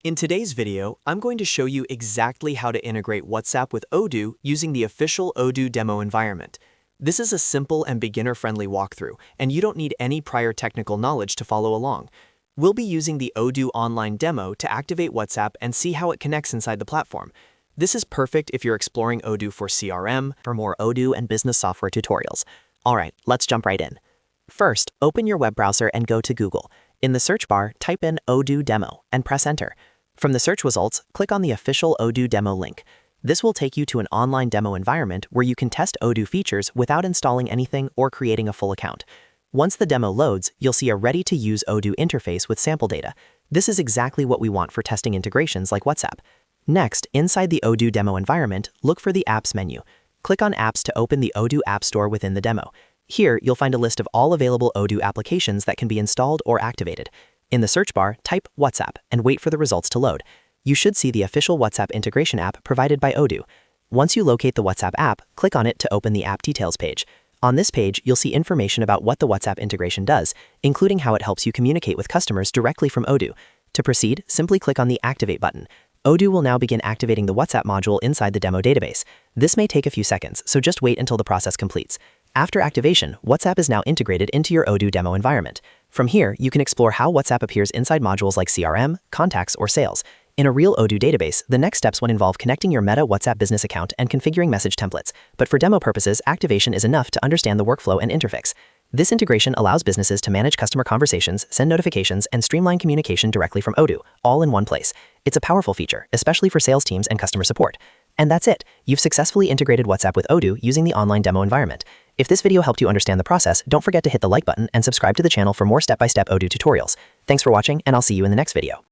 In today's video, I'm going to show you exactly how to integrate WhatsApp with Odoo using the official Odoo demo environment. This is a simple and beginner-friendly walkthrough, and you don't need any prior technical knowledge to follow along. We'll be using the Odoo online demo to activate WhatsApp and see how it connects inside the platform. This is perfect if you're exploring Odoo for CRM. For more Odoo and business software tutorials. Alright, let's jump right in. First, open your web browser and go to Google. In the search bar, type in Odoo Demo and press Enter. From the search results, click on the official Odoo demo link. This will take you to an online demo environment where you can test Odoo features without installing anything or creating a full account. Once the demo loads, you'll see a ready-to-use Odoo interface with sample data. This is exactly what we want for testing integrations like WhatsApp. Next, inside the Odoo demo environment, look for the Apps menu. Click on Apps to open the Odoo App Store within the demo. Here, you'll find a list of all available Odoo applications that can be installed or activated. In the search bar, type WhatsApp and wait for the results to load. You should see the official WhatsApp integration app provided by Odoo. Once you locate the WhatsApp app, click on it to open the app details page. On this page, you'll see information about what the WhatsApp integration does, including how it helps you communicate with customers directly from Odoo. To proceed, simply click on the Activate button. Odoo will now begin activating the WhatsApp module inside the demo database. This may take a few seconds, so just wait until the process completes. After activation, WhatsApp is now integrated into your Odoo demo environment. From here, you can explore how WhatsApp appears inside modules like CRM, contacts, or sales. In a real Odoo database, the next steps would involve connecting your Meta WhatsApp business account and configuring message templates. But for demo purposes, activation is enough to understand the workflow and interface. This integration allows businesses to manage customer conversations, send notifications, and streamline communication directly from Odoo, all in one place. It's a powerful feature, especially for sales teams and customer support. And that's it. You've successfully integrated WhatsApp with Odoo using the online demo environment. If this video helped you understand the process, don't forget to hit the like button and subscribe to the channel for more step-by-step Odoo tutorials. Thanks for watching, and I'll see you in the next video.